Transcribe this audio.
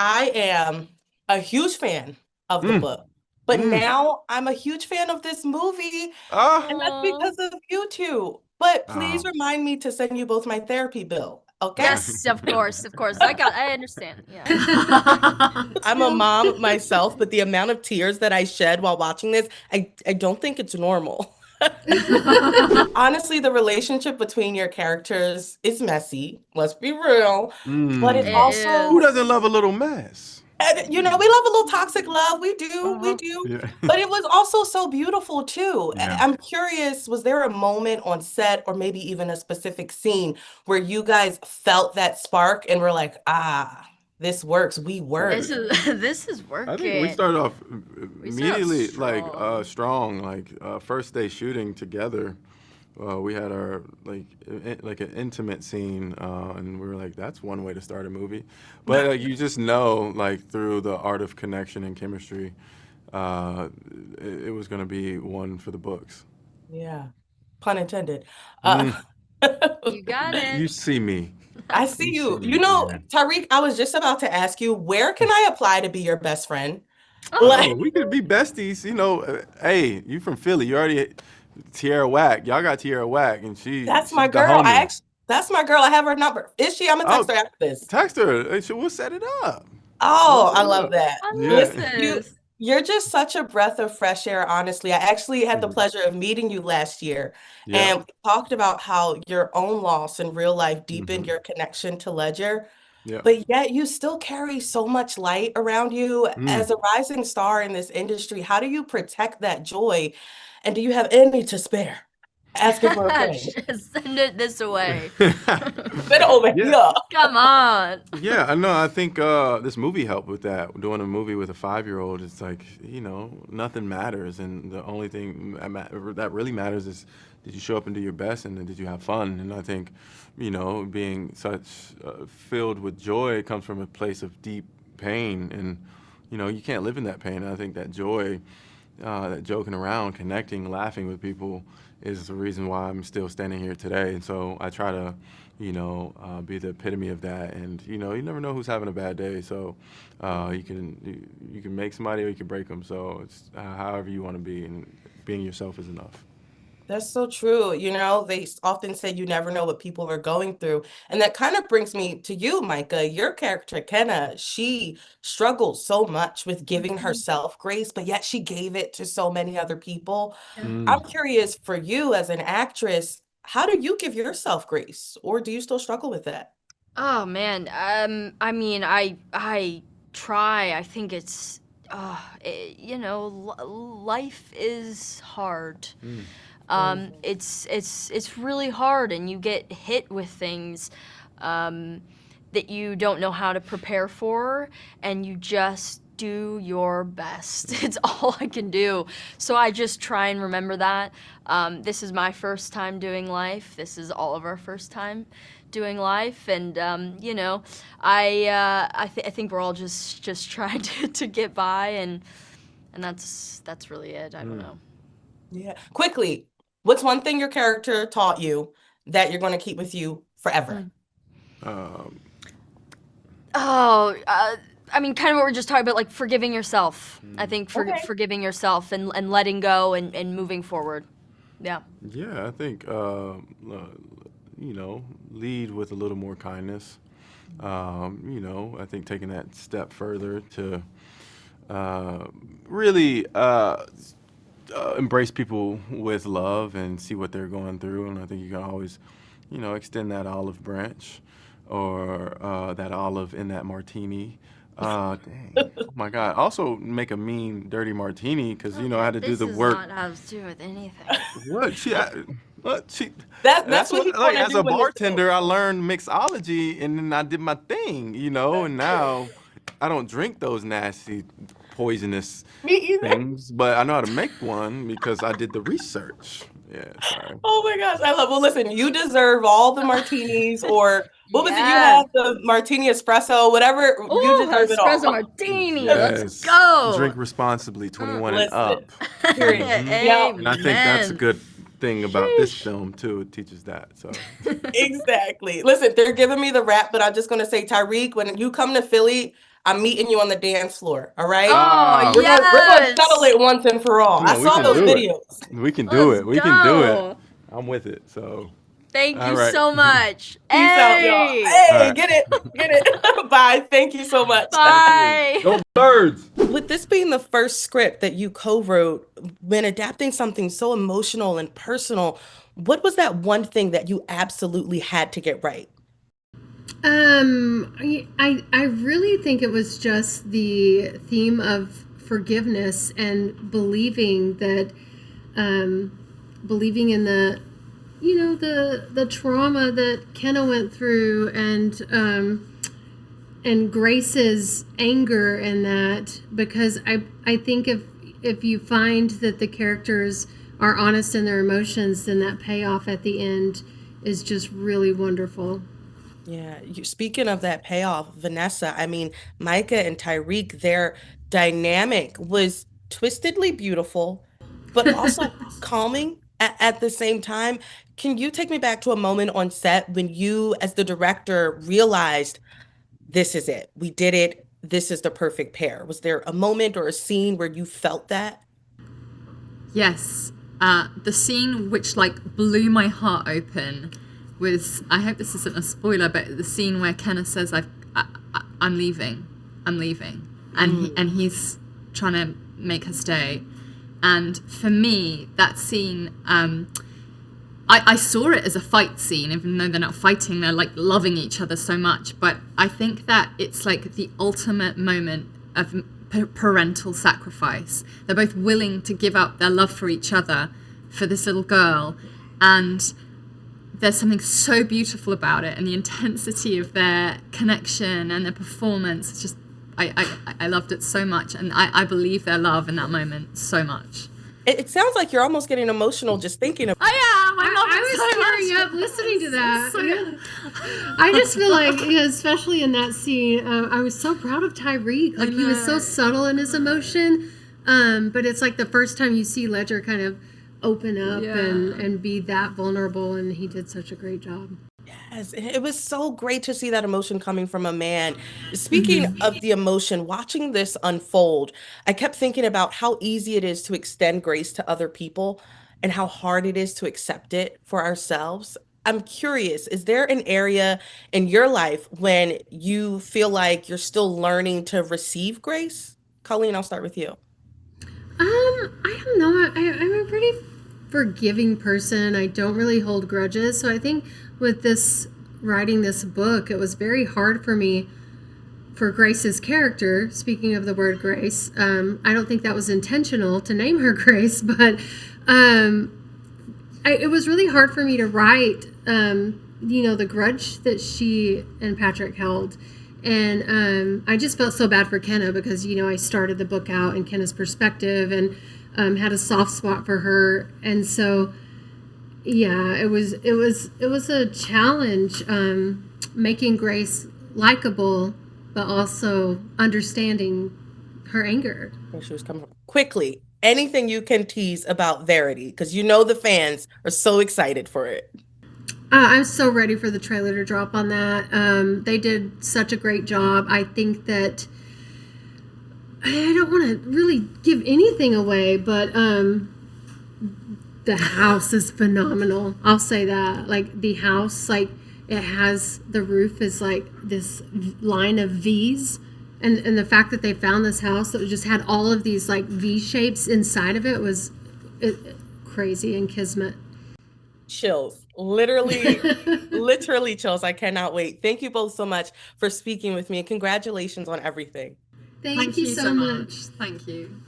I am a huge fan of the Mm, book, but mm. now I'm a huge fan of this movie, Ah, and that's Oh. because of you two. But please oh. remind me to send you both my therapy bill, okay? Yes, of course, of course. I understand. Yeah. I'm a mom myself, but the amount of tears that I shed while watching this, I don't think it's normal. Honestly, the relationship between your characters is messy, let's be real, but it's Mm. It Who also, doesn't is. love a little mess? we love a little toxic love. We Uh-huh. do. Yeah. But it was also so beautiful too. Yeah. I'm curious, was there a moment on set or maybe even a specific scene where you guys felt that spark and were like, ah, this works, we So This work? is this is I think we working. started off We start out immediately like strong. strong, like first day shooting together. We had our like an intimate scene, and we were like, "That's one way to start a movie." But you just know, like through the art of connection and chemistry, uh, it was going to be one for the books. Yeah, pun intended. Uh, Mm, You got it. you see me, I see you see you. me. You know, Yeah. Tyriq, I was just about to ask you, where can I apply to be your best friend? Oh, Like, we could be besties. Hey, you from Philly? You already Tierra Whack. Y'all got Tierra Whack, and that's my she's the girl. homie. That's my girl. I have her number. Is she? I'm gonna text Oh, her after this. text her. We'll set it up. We'll Oh, set I it love up. that. I love Yeah. Listen, this. you're just such a breath of fresh air, honestly. I actually had the Mhm. pleasure of meeting you last year, Yeah. and we talked about how your own loss in real life deepened Hmm. your connection to Ledger, Yeah. but yet you still carry so much light around you Mm. as a rising star in this industry. How do you protect that joy? And do you have any to spare? Asking for a friend. Send it this away. Sit over Yeah. here. Come on. Yeah, I know. I think this movie helped with that. Doing a movie with a 5-year-old, it's like, nothing matters, and the only thing that really matters is did you show up and do your best, and then did you have fun? And I think, being such filled with joy comes from a place of deep pain, and you can't live in that pain. And I think that joy, that joking around, connecting, laughing with people is the reason why I'm still standing here today. And so I try to, be the epitome of that. And you never know who's having a bad day. So you can make somebody or you can break them. So it's however you want to be, and being yourself is enough. That's so true. They often say you never know what people are going through. And that kind of brings me to you, Micah. Your character, Kenna, she struggles so much with giving Mhm. herself grace, but yet she gave it to so many other people. Yeah. I'm Mm. curious for you as an actress, how do you give yourself grace? Or do you still struggle with that? Oh man. I mean, I try. I think it's life is hard. Mm. Mhm. It's really hard, and you get hit with things um, that you don't know how to prepare for, and you just do your best. It's all I can do. So I just try and remember that. This is my first time doing life. This is all of our first time doing life, and I think we're all just trying to get by, and that's really it. I don't Mm. know. Yeah. Quickly, what's one thing your character taught you that you're going to keep with you forever? Mm. Um, Oh, I mean, kind of what we're just talking about, like forgiving yourself. I mm. think Okay. forgiving yourself and letting go and moving forward. Yeah. Yeah, I think lead with a little more kindness. I think taking that step further to uh, really embrace people with love and see what they're going through. And I think you can always, extend that olive branch or that olive in that martini. Dang. Oh my God. Also make a mean, dirty martini because, I had to do This the is work. not have to do with anything. What? What? That's That's what what, he's like, going to as do a in the show. bartender, I learned mixology and then I did my thing, and now I don't drink those nasty, poisonous Me either. things, but I know how to make one because I did the research. Yeah, sorry. Oh my gosh, I love. Well, listen, you deserve all the martinis, or what was it you Yeah. had? The martini espresso, whatever. You Oh, deserve it espresso all. martini. Let's Yes. go. Drink responsibly, Mm. 21 and Listen, up. period. Now, And I think that's a Amen. good thing about this Sheesh. film too. It teaches that. So, exactly. Listen, they're giving me the rap, but I'm just going to say, Tyreek, when you come to Philly, I'm meeting you on the dance floor. All right. Oh, We're gonna settle yes. it once and for all. Come I on, we saw can those do it. videos. We can do Let's it. We can do it. go. I'm with it. So, Thank all you right. so much. Peace out, y'all. Hey. All Hey, right. get it. Bye. Thank you so much. Bye. Go birds. With this being the first script that you co-wrote, when adapting something so emotional and personal, what was that one thing that you absolutely had to get right? I really think it was just the theme of forgiveness and believing that, believing in the, the trauma that Kenna went through, and Grace's anger in that, because I think if you find that the characters are honest in their emotions, then that payoff at the end is just really wonderful. Yeah, speaking of that payoff, Vanessa, I mean, Maika and Tyriq, their dynamic was twistedly beautiful, but also calming at the same time. Can you take me back to a moment on set when you, as the director, realized this is it? We did it. This is the perfect pair. Was there a moment or a scene where you felt that? Yes. The scene which like blew my heart open was, I hope this isn't a spoiler, but the scene where Kenneth says, I'm leaving, and he's trying to make her stay. And for me, that scene, I saw it as a fight scene, even though they're not fighting, they're like loving each other so much. But I think that it's like the ultimate moment of parental sacrifice. They're both willing to give up their love for each other for this little girl, and there's something so beautiful about it, and the intensity of their connection and their performance. It's just, I loved it so much, and I believe their love in that moment so much. It sounds like you're almost getting emotional just thinking of. I am. I was tearing up listening to that. I just feel like, especially in that scene, I was so proud of Tyriq. Like, he was so subtle in his emotion, but it's like the first time you see Ledger kind of open up and be that vulnerable, and he did such a great job. Yes, it was so great to see that emotion coming from a man. Speaking of the emotion, watching this unfold, I kept thinking about how easy it is to extend grace to other people and how hard it is to accept it for ourselves. I'm curious, is there an area in your life when you feel like you're still learning to receive grace? Colleen, I'll start with you. I don't know. I'm a pretty forgiving person. I don't really hold grudges. So I think with this writing this book, it was very hard for me for Grace's character. Speaking of the word grace, I don't think that was intentional to name her Grace, but it was really hard for me to write, the grudge that she and Patrick held. And I just felt so bad for Kenna because, I started the book out in Kenna's perspective and had a soft spot for her. And so, yeah, it was a challenge, making Grace likable, but also understanding her anger. Where she was coming from. Quickly, anything you can tease about Verity, because the fans are so excited for it. I'm so ready for the trailer to drop on that. They did such a great job. I think that I don't want to really give anything away, but the house is phenomenal. I'll say that. Like, the house, like, it has, the roof is like this line of V's. And the fact that they found this house that just had all of these like V shapes inside of it was crazy and kismet. Chills. Literally chills. I cannot wait. Thank you both so much for speaking with me, and congratulations on everything. Thank you so much. Thank you.